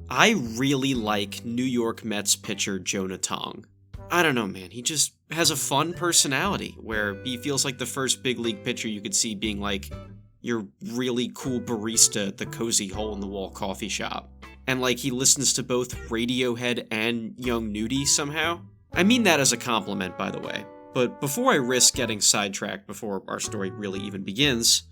I really like New York Mets pitcher Jonah Tong. I don't know, man, he just has a fun personality where he feels like the first big league pitcher you could see being like your really cool barista at the cozy hole-in-the-wall coffee shop. And like he listens to both Radiohead and Young Nudie somehow. I mean that as a compliment, by the way. But before I risk getting sidetracked before our story really even begins,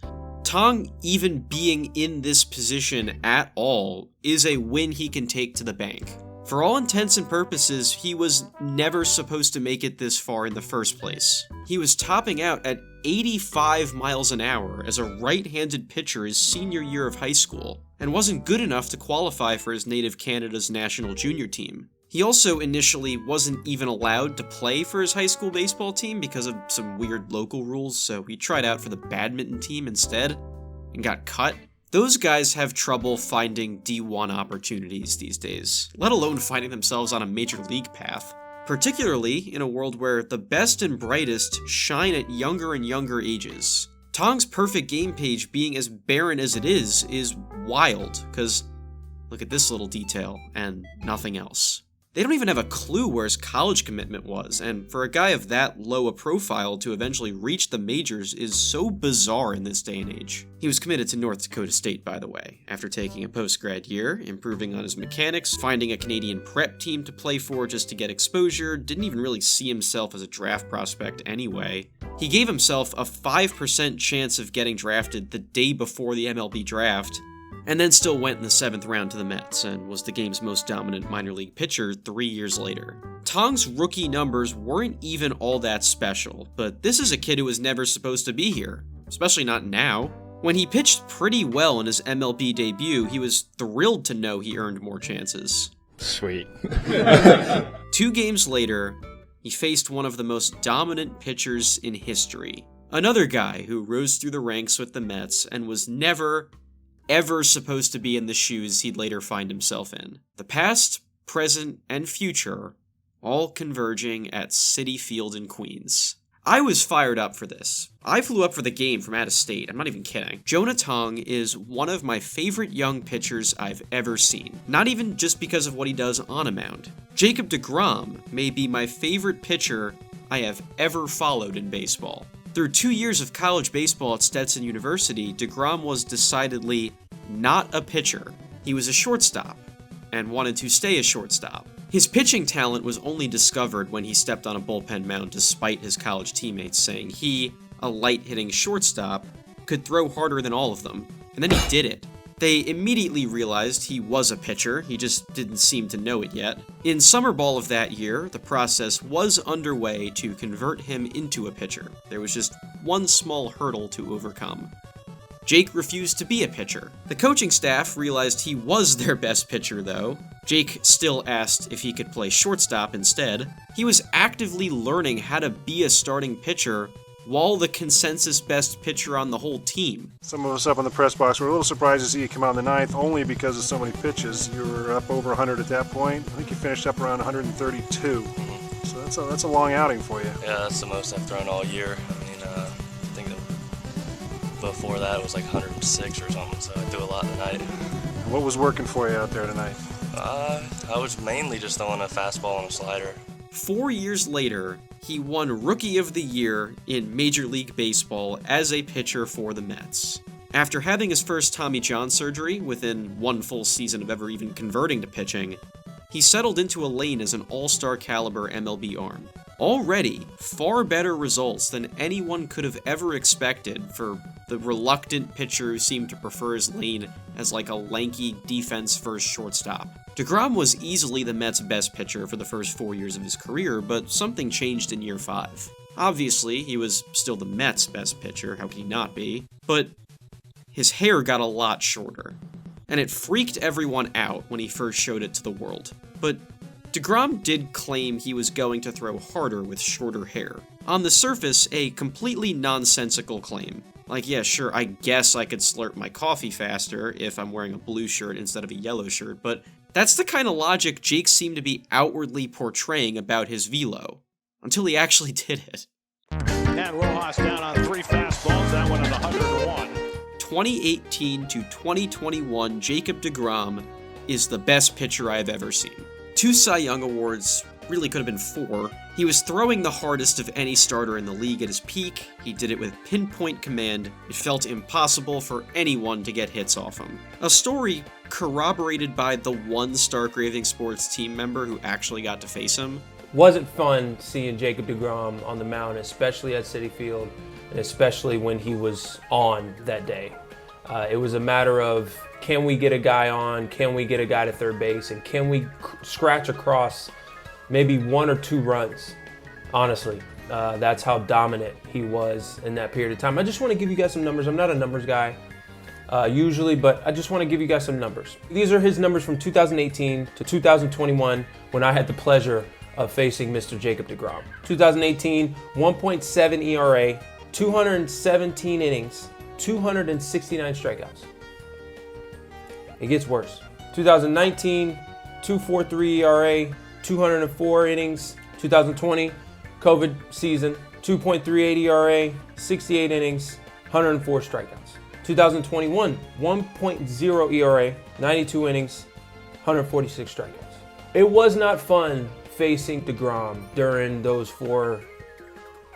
Tong even being in this position at all is a win he can take to the bank. For all intents and purposes, he was never supposed to make it this far in the first place. He was topping out at 85 miles an hour as a right-handed pitcher his senior year of high school, and wasn't good enough to qualify for his native Canada's national junior team. He also initially wasn't even allowed to play for his high school baseball team because of some weird local rules, so he tried out for the badminton team instead, and got cut. Those guys have trouble finding D1 opportunities these days, let alone finding themselves on a major league path. Particularly in a world where the best and brightest shine at younger and younger ages. Tong's perfect game page being as barren as it is wild, because look at this little detail and nothing else. They don't even have a clue where his college commitment was, and for a guy of that low a profile to eventually reach the majors is so bizarre in this day and age. He was committed to North Dakota State, by the way, after taking a post-grad year, improving on his mechanics, finding a Canadian prep team to play for just to get exposure, didn't even really see himself as a draft prospect anyway. He gave himself a 5% chance of getting drafted the day before the MLB draft, and then still went in the 7th round to the Mets, and was the game's most dominant minor league pitcher 3 years later. Tong's rookie numbers weren't even all that special, but this is a kid who was never supposed to be here, especially not now. When he pitched pretty well in his MLB debut, he was thrilled to know he earned more chances. Sweet. 2 games later, he faced one of the most dominant pitchers in history. Another guy who rose through the ranks with the Mets and was never ever supposed to be in the shoes he'd later find himself in. The past, present, and future all converging at Citi Field in Queens. I was fired up for this. I flew up for the game from out of state, I'm not even kidding. Jonah Tong is one of my favorite young pitchers I've ever seen. Not even just because of what he does on a mound. Jacob deGrom may be my favorite pitcher I have ever followed in baseball. Through 2 years of college baseball at Stetson University, deGrom was decidedly not a pitcher. He was a shortstop, and wanted to stay a shortstop. His pitching talent was only discovered when he stepped on a bullpen mound despite his college teammates saying he, a light-hitting shortstop, could throw harder than all of them, and then he did it. They immediately realized he was a pitcher, he just didn't seem to know it yet. In summer ball of that year, the process was underway to convert him into a pitcher. There was just one small hurdle to overcome. Jake refused to be a pitcher. The coaching staff realized he was their best pitcher, though. Jake still asked if he could play shortstop instead. He was actively learning how to be a starting pitcher while the consensus best pitcher on the whole team. Some of us up in the press box were a little surprised to see you come out in the 9th, only because of so many pitches. You were up over 100 at that point. I think you finished up around 132. So that's a long outing for you. Yeah, that's the most I've thrown all year. I think that before that it was like 106 or something, so I threw a lot tonight. What was working for you out there tonight? I was mainly just throwing a fastball and a slider. 4 years later, he won Rookie of the Year in Major League Baseball as a pitcher for the Mets. After having his first Tommy John surgery within 1 full season of ever even converting to pitching, he settled into a lane as an all-star caliber MLB arm. Already, far better results than anyone could have ever expected for the reluctant pitcher who seemed to prefer his lane as like a lanky defense-first shortstop. deGrom was easily the Mets' best pitcher for the first 4 years of his career, but something changed in year 5. Obviously, he was still the Mets' best pitcher, how could he not be? But his hair got a lot shorter, and it freaked everyone out when he first showed it to the world. But deGrom did claim he was going to throw harder with shorter hair. On the surface, a completely nonsensical claim. Like, yeah, sure, I guess I could slurp my coffee faster if I'm wearing a blue shirt instead of a yellow shirt, but that's the kind of logic Jake seemed to be outwardly portraying about his velo, until he actually did it. And Rojas down on 3 fastballs, that one at 101. 2018 to 2021, Jacob deGrom is the best pitcher I've ever seen. 2 Cy Young awards, really could have been 4. He was throwing the hardest of any starter in the league at his peak. He did it with pinpoint command. It felt impossible for anyone to get hits off him. A story corroborated by the one Stark Raving Sports team member who actually got to face him. Wasn't fun seeing Jacob deGrom on the mound, especially at Citi Field, and especially when he was on that day. It was a matter of, can we get a guy on, can we get a guy to third base, and can we scratch across maybe 1 or 2 runs? Honestly, that's how dominant he was in that period of time. I just want to give you guys some numbers. I'm not a numbers guy usually, but I just want to give you guys some numbers. These are his numbers from 2018 to 2021 when I had the pleasure of facing Mr. Jacob deGrom. 2018, 1.7 ERA, 217 innings, 269 strikeouts. It gets worse. 2019, 2.43 ERA, 204 innings. 2020, COVID season, 2.38 ERA, 68 innings, 104 strikeouts. 2021, 1.0 ERA, 92 innings, 146 strikeouts. It was not fun facing deGrom during those 4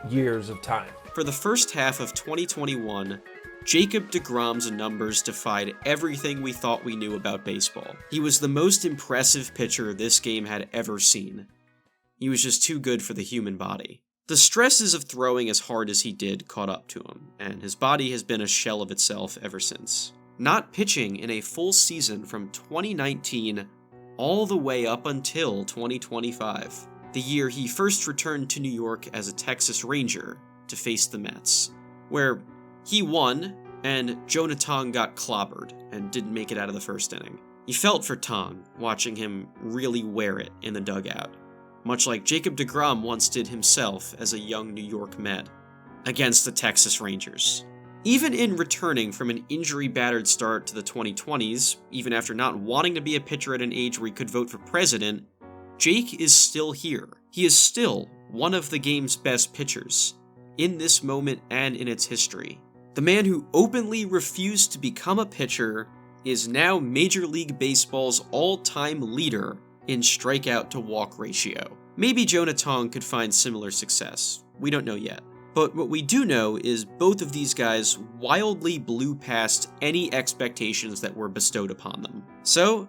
years of time. For the first half of 2021, Jacob deGrom's numbers defied everything we thought we knew about baseball. He was the most impressive pitcher this game had ever seen. He was just too good for the human body. The stresses of throwing as hard as he did caught up to him, and his body has been a shell of itself ever since. Not pitching in a full season from 2019 all the way up until 2025, the year he first returned to New York as a Texas Ranger to face the Mets, where he won, and Jonah Tong got clobbered and didn't make it out of the first inning. You felt for Tong, watching him really wear it in the dugout, much like Jacob deGrom once did himself as a young New York Met against the Texas Rangers. Even in returning from an injury-battered start to the 2020s, even after not wanting to be a pitcher at an age where he could vote for president, Jake is still here. He is still one of the game's best pitchers, in this moment and in its history. The man who openly refused to become a pitcher is now Major League Baseball's all-time leader in strikeout-to-walk ratio. Maybe Jonah Tong could find similar success. We don't know yet. But what we do know is both of these guys wildly blew past any expectations that were bestowed upon them. So,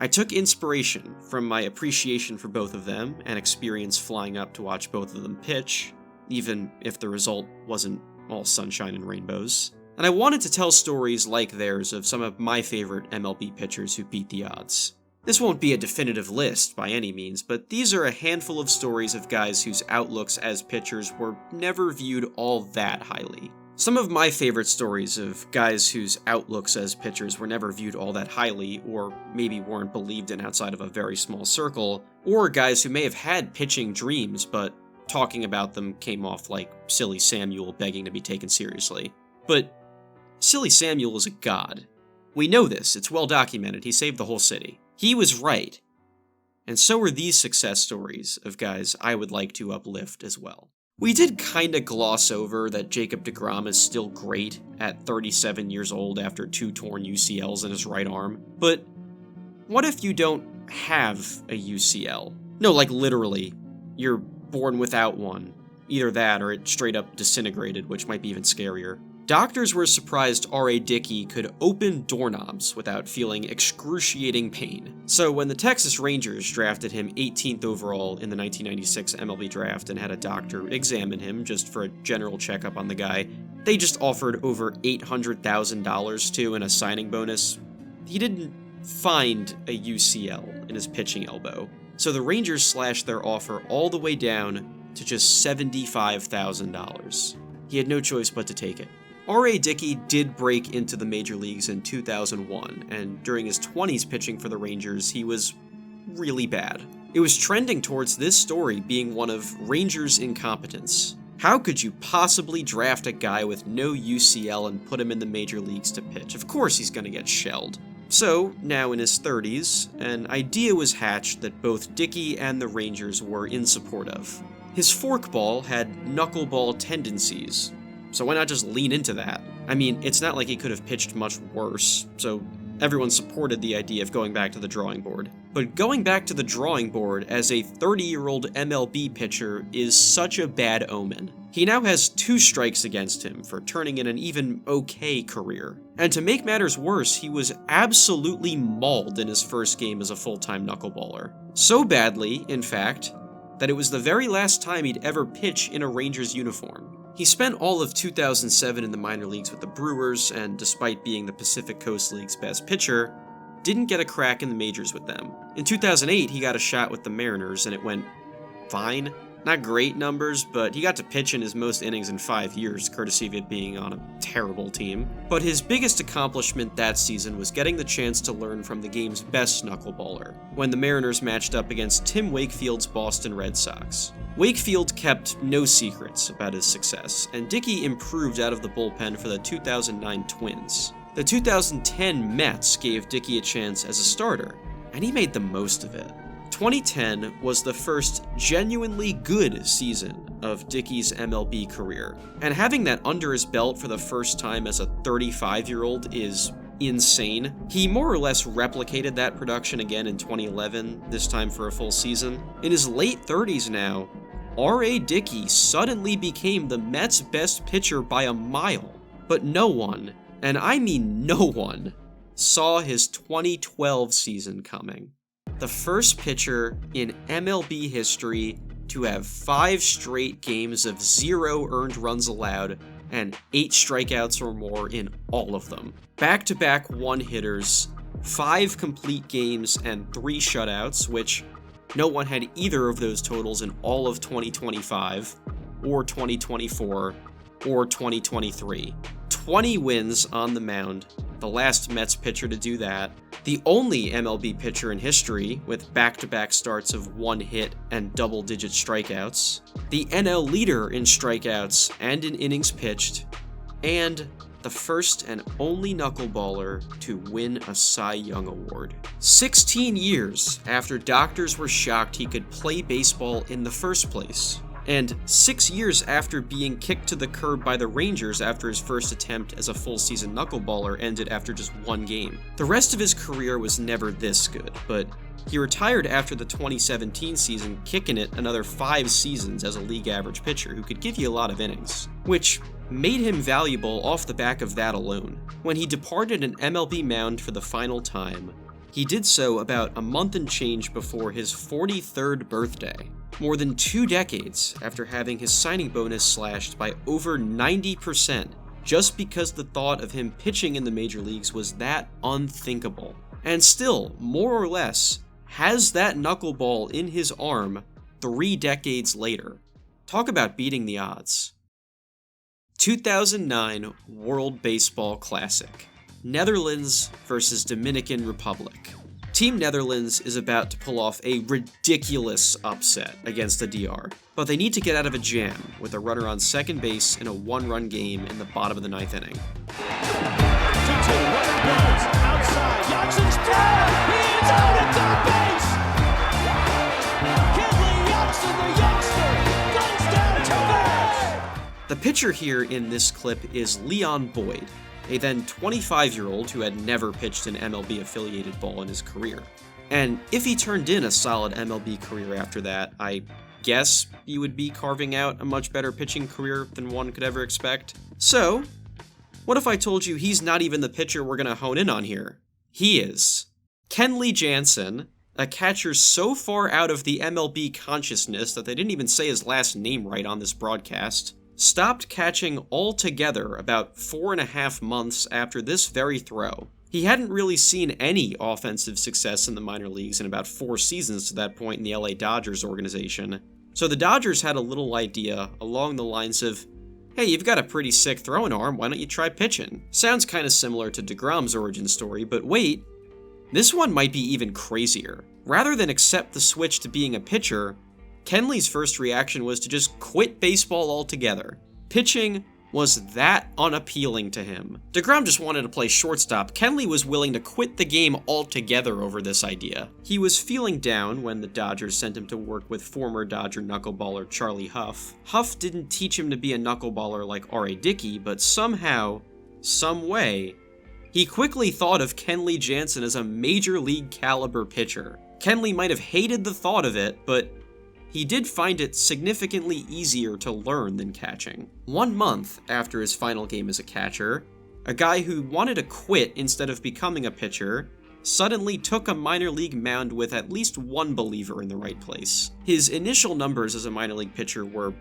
I took inspiration from my appreciation for both of them and experience flying up to watch both of them pitch, even if the result wasn't all sunshine and rainbows. And I wanted to tell stories like theirs of some of my favorite MLB pitchers who beat the odds. This won't be a definitive list by any means, but these are a handful of stories of guys whose outlooks as pitchers were never viewed all that highly. Some of my favorite stories of guys whose outlooks as pitchers were never viewed all that highly, or maybe weren't believed in outside of a very small circle, or guys who may have had pitching dreams, but talking about them came off like Silly Samuel begging to be taken seriously. But Silly Samuel is a god. We know this, it's well documented, he saved the whole city. He was right. And so are these success stories of guys I would like to uplift as well. We did kinda gloss over that Jacob deGrom is still great at 37 years old after 2 torn UCLs in his right arm, but what if you don't have a UCL? No, like literally, you're born without one. Either that or it straight up disintegrated, which might be even scarier. Doctors were surprised R.A. Dickey could open doorknobs without feeling excruciating pain. So when the Texas Rangers drafted him 18th overall in the 1996 MLB draft and had a doctor examine him just for a general checkup on the guy, they just offered over $800,000 to and a signing bonus. He didn't find a UCL in his pitching elbow. So the Rangers slashed their offer all the way down to just $75,000. He had no choice but to take it. R.A. Dickey did break into the major leagues in 2001, and during his 20s pitching for the Rangers, he was really bad. It was trending towards this story being one of Rangers' incompetence. How could you possibly draft a guy with no UCL and put him in the major leagues to pitch? Of course he's gonna get shelled. So, now in his 30s, an idea was hatched that both Dickey and the Rangers were in support of. His forkball had knuckleball tendencies, so why not just lean into that? I mean, it's not like he could have pitched much worse, so Everyone supported the idea of going back to the drawing board. But going back to the drawing board as a 30-year-old MLB pitcher is such a bad omen. He now has 2 strikes against him for turning in an even okay career. And to make matters worse, he was absolutely mauled in his first game as a full-time knuckleballer. So badly, in fact, that it was the very last time he'd ever pitch in a Rangers uniform. He spent all of 2007 in the minor leagues with the Brewers, and despite being the Pacific Coast League's best pitcher, didn't get a crack in the majors with them. In 2008, he got a shot with the Mariners, and it went fine. Not great numbers, but he got to pitch in his most innings in 5 years, courtesy of it being on a terrible team. But his biggest accomplishment that season was getting the chance to learn from the game's best knuckleballer, when the Mariners matched up against Tim Wakefield's Boston Red Sox. Wakefield kept no secrets about his success, and Dickey improved out of the bullpen for the 2009 Twins. The 2010 Mets gave Dickey a chance as a starter, and he made the most of it. 2010 was the first genuinely good season of Dickey's MLB career, and having that under his belt for the first time as a 35-year-old is insane. He more or less replicated that production again in 2011, this time for a full season. In his late 30s now, R.A. Dickey suddenly became the Mets' best pitcher by a mile, but no one, and I mean no one, saw his 2012 season coming. The first pitcher in MLB history to have 5 straight games of 0 earned runs allowed and 8 strikeouts or more in all of them. Back-to-back one-hitters, 5 complete games and 3 shutouts, which no one had either of those totals in all of 2025, or 2024, or 2023. 20 wins on the mound, the last Mets pitcher to do that, the only MLB pitcher in history with back-to-back starts of 1 hit and double-digit strikeouts, the NL leader in strikeouts and in innings pitched, and the first and only knuckleballer to win a Cy Young Award. 16 years after doctors were shocked he could play baseball in the first place. And 6 years after being kicked to the curb by the Rangers after his first attempt as a full-season knuckleballer ended after just 1 game. The rest of his career was never this good, but he retired after the 2017 season, kicking it another 5 seasons as a league average pitcher who could give you a lot of innings, which made him valuable off the back of that alone. When he departed an MLB mound for the final time, he did so about a month and change before his 43rd birthday, more than 2 decades after having his signing bonus slashed by over 90%, just because the thought of him pitching in the major leagues was that unthinkable. And still, more or less, has that knuckleball in his arm 3 decades later. Talk about beating the odds. 2009 World Baseball Classic. Netherlands versus Dominican Republic. Team Netherlands is about to pull off a ridiculous upset against the DR, but they need to get out of a jam with a runner on second base in a 1-run game in the bottom of the 9th inning. 2-2, runner goes outside. Jansen's down. He is out at third base. Kenley Jansen, the youngster, guns down to first. The pitcher here in this clip is Leon Boyd, a then 25-year-old who had never pitched an MLB-affiliated ball in his career. And if he turned in a solid MLB career after that, I guess he would be carving out a much better pitching career than one could ever expect. So, what if I told you he's not even the pitcher we're going to hone in on here? He is. Kenley Jansen, a catcher so far out of the MLB consciousness that they didn't even say his last name right on this broadcast, stopped catching altogether about 4.5 months after this very throw. He hadn't really seen any offensive success in the minor leagues in about 4 seasons to that point in the LA Dodgers organization. So the Dodgers had a little idea along the lines of, hey, you've got a pretty sick throwing arm, why don't you try pitching? Sounds kind of similar to deGrom's origin story, but wait, this one might be even crazier. Rather than accept the switch to being a pitcher, Kenley's first reaction was to just quit baseball altogether. Pitching was that unappealing to him. deGrom just wanted to play shortstop. Kenley was willing to quit the game altogether over this idea. He was feeling down when the Dodgers sent him to work with former Dodger knuckleballer Charlie Huff. Huff didn't teach him to be a knuckleballer like R.A. Dickey, but somehow, some way, He quickly thought of Kenley Jansen as a major league caliber pitcher. Kenley might have hated the thought of it, but he did find it significantly easier to learn than catching. 1 month after his final game as a catcher, a guy who wanted to quit instead of becoming a pitcher suddenly took a minor league mound with at least one believer in the right place. His initial numbers as a minor league pitcher were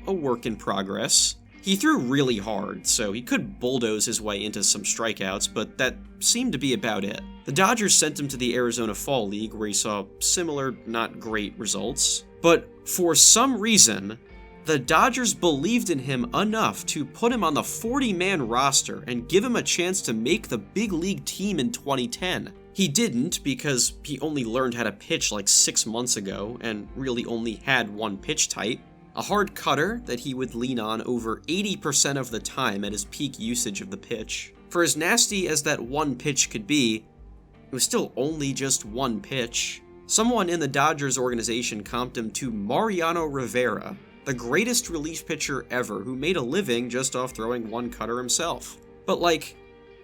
a work in progress. He threw really hard, so he could bulldoze his way into some strikeouts, but that seemed to be about it. The Dodgers sent him to the Arizona Fall League, where he saw similar, not great results. But for some reason, the Dodgers believed in him enough to put him on the 40-man roster and give him a chance to make the big league team in 2010. He didn't, because he only learned how to pitch like 6 months ago and really only had one pitch type. A hard cutter that he would lean on over 80% of the time at his peak usage of the pitch. For as nasty as that one pitch could be, it was still only just one pitch. Someone in the Dodgers organization comped him to Mariano Rivera, the greatest relief pitcher ever who made a living just off throwing one cutter himself. But like,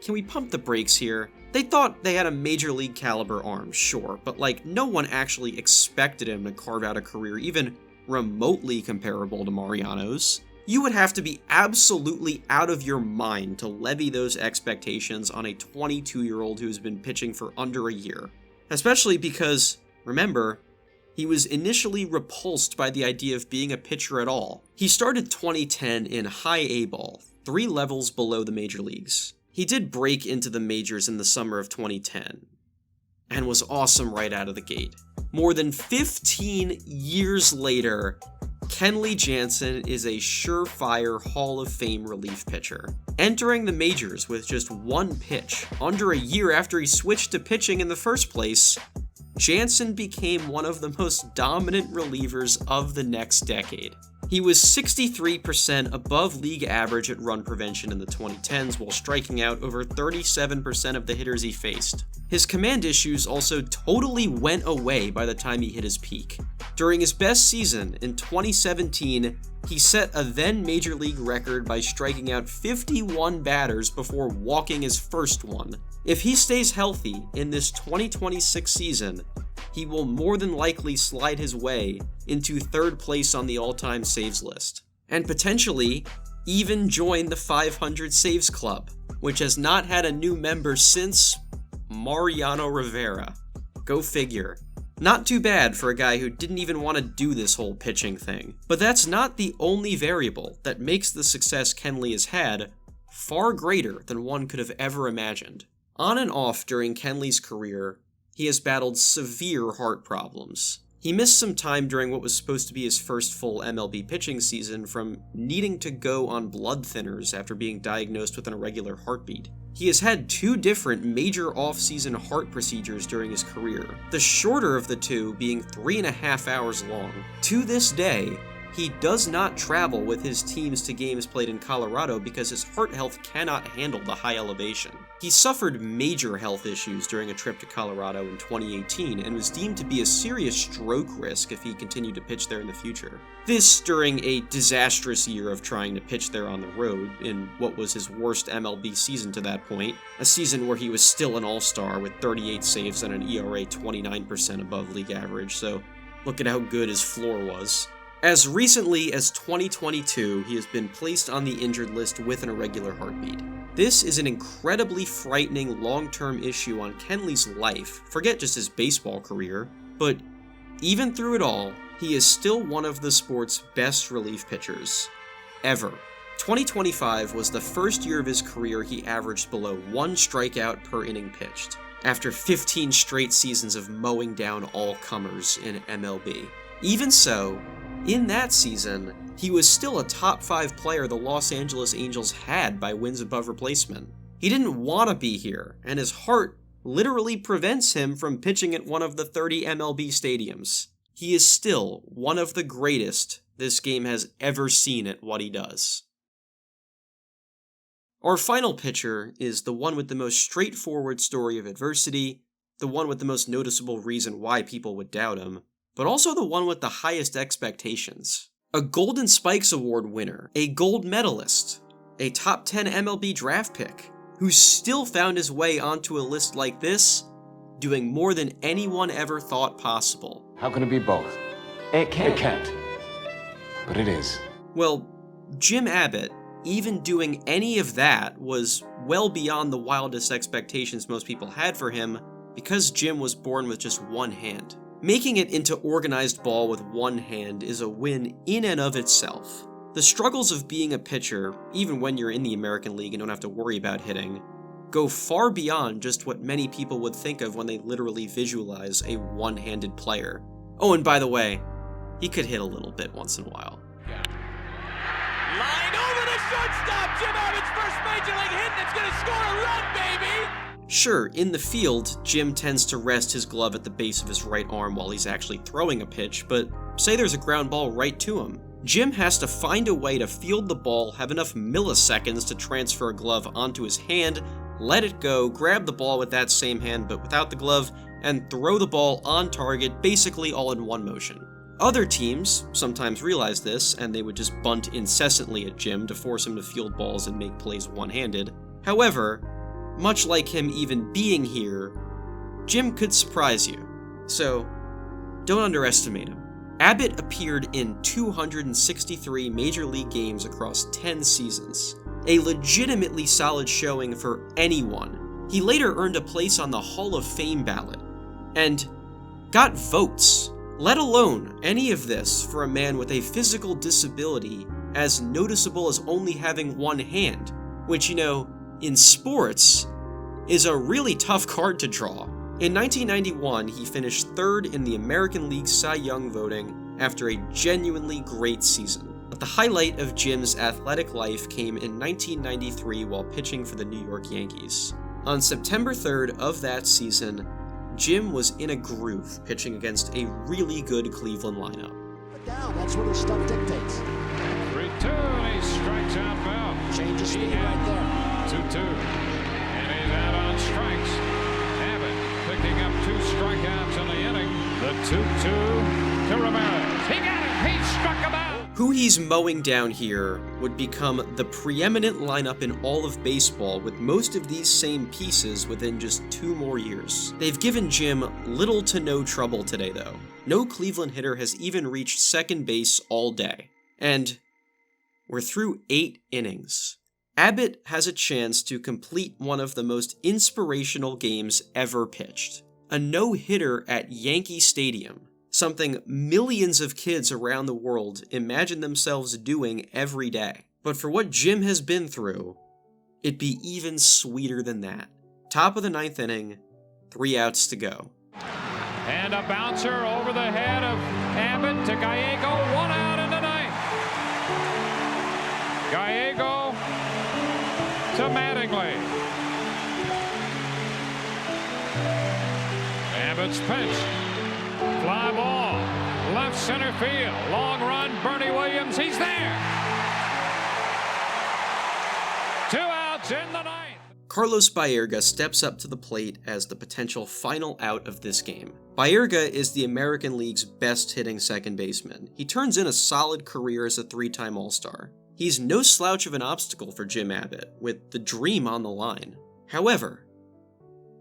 can we pump the brakes here? They thought they had a major league caliber arm, sure, but like, no one actually expected him to carve out a career even remotely comparable to Mariano's. You would have to be absolutely out of your mind to levy those expectations on a 22-year-old who's been pitching for under a year. Especially because, remember, he was initially repulsed by the idea of being a pitcher at all. He started 2010 in high A ball, 3 levels below the major leagues. He did break into the majors in the summer of 2010, and was awesome right out of the gate. More than 15 years later, Kenley Jansen is a surefire Hall of Fame relief pitcher. Entering the majors with just one pitch, under a year after he switched to pitching in the first place, Jansen became one of the most dominant relievers of the next decade. He was 63% above league average at run prevention in the 2010s while striking out over 37% of the hitters he faced. His command issues also totally went away by the time he hit his peak. During his best season in 2017, he set a then major league record by striking out 51 batters before walking his first one. If he stays healthy in this 2026 season, he will more than likely slide his way into 3rd place on the all-time saves list, and potentially even join the 500 saves club, which has not had a new member since Mariano Rivera. Go figure. Not too bad for a guy who didn't even want to do this whole pitching thing. But that's not the only variable that makes the success Kenley has had far greater than one could have ever imagined. On and off during Kenley's career, he has battled severe heart problems. He missed some time during what was supposed to be his first full MLB pitching season from needing to go on blood thinners after being diagnosed with an irregular heartbeat. He has had 2 different major off-season heart procedures during his career, the shorter of the 2 being 3.5 hours long. To this day, he does not travel with his teams to games played in Colorado because his heart health cannot handle the high elevation. He suffered major health issues during a trip to Colorado in 2018 and was deemed to be a serious stroke risk if he continued to pitch there in the future. This during a disastrous year of trying to pitch there on the road in what was his worst MLB season to that point, a season where he was still an all-star with 38 saves and an ERA 29% above league average, so look at how good his floor was. As recently as 2022, he has been placed on the injured list with an irregular heartbeat. This is an incredibly frightening long-term issue on Kenley's life, forget just his baseball career, but even through it all, he is still one of the sport's best relief pitchers, ever. 2025 was the first year of his career he averaged below 1 strikeout per inning pitched, after 15 straight seasons of mowing down all comers in MLB. Even so, in that season, he was still a top 5 player the Los Angeles Angels had by wins above replacement. He didn't want to be here, and his heart literally prevents him from pitching at one of the 30 MLB stadiums. He is still one of the greatest this game has ever seen at what he does. Our final pitcher is the one with the most straightforward story of adversity, the one with the most noticeable reason why people would doubt him, but also the one with the highest expectations. A Golden Spikes Award winner, a gold medalist, a top 10 MLB draft pick, who still found his way onto a list like this, doing more than anyone ever thought possible. How can it be both? It can't. It can't. But it is. Well, Jim Abbott, even doing any of that was well beyond the wildest expectations most people had for him, because Jim was born with just one hand. Making it into organized ball with one hand is a win in and of itself. The struggles of being a pitcher, even when you're in the American League and don't have to worry about hitting, go far beyond just what many people would think of when they literally visualize a one-handed player. Oh, and by the way, he could hit a little bit once in a while. Line over the shortstop. Jim Abbott's first major league hit, and it's going to score a run, baby. Sure, in the field, Jim tends to rest his glove at the base of his right arm while he's actually throwing a pitch, but say there's a ground ball right to him. Jim has to find a way to field the ball, have enough milliseconds to transfer a glove onto his hand, let it go, grab the ball with that same hand but without the glove, and throw the ball on target, basically all in one motion. Other teams sometimes realize this, and they would just bunt incessantly at Jim to force him to field balls and make plays one-handed. However, much like him even being here, Jim could surprise you. So, don't underestimate him. Abbott appeared in 263 Major League games across 10 seasons, a legitimately solid showing for anyone. He later earned a place on the Hall of Fame ballot, and got votes. Let alone any of this for a man with a physical disability as noticeable as only having one hand, which, in sports, is a really tough card to draw. In 1991, he finished third in the American League Cy Young voting after a genuinely great season. But the highlight of Jim's athletic life came in 1993 while pitching for the New York Yankees. On September 3rd of that season, Jim was in a groove pitching against a really good Cleveland lineup. Down, that's what his stuff dictates. 3-2, and he strikes out Bell. Change of speed right there. 2-2, and he's out on strikes. Abbott picking up 2 strikeouts in the inning. The 2-2 to Ramirez. He got him. He struck him out. Who he's mowing down here would become the preeminent lineup in all of baseball, with most of these same pieces within just 2 more years. They've given Jim little to no trouble today, though. No Cleveland hitter has even reached second base all day. And we're through 8 innings. Abbott has a chance to complete one of the most inspirational games ever pitched. A no-hitter at Yankee Stadium. Something millions of kids around the world imagine themselves doing every day. But for what Jim has been through, it'd be even sweeter than that. Top of the 9th inning, 3 outs to go. And a bouncer over the head of Abbott to Gallego, 1 out in the 9th. Gallego to Mattingly. Abbott's pitch. Fly ball, left center field, long run, Bernie Williams, he's there. 2 outs in the 9th. Carlos Baerga steps up to the plate as the potential final out of this game. Baerga is the American League's best hitting second baseman. He turns in a solid career as a 3-time All-Star. He's no slouch of an obstacle for Jim Abbott, with the dream on the line. However,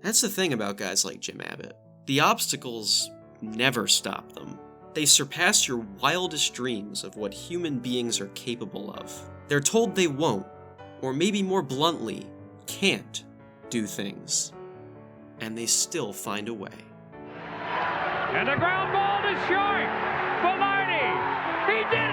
that's the thing about guys like Jim Abbott. The obstacles never stop them. They surpass your wildest dreams of what human beings are capable of. They're told they won't, or maybe more bluntly, can't do things. And they still find a way. And the ground ball to short. Velarde, he did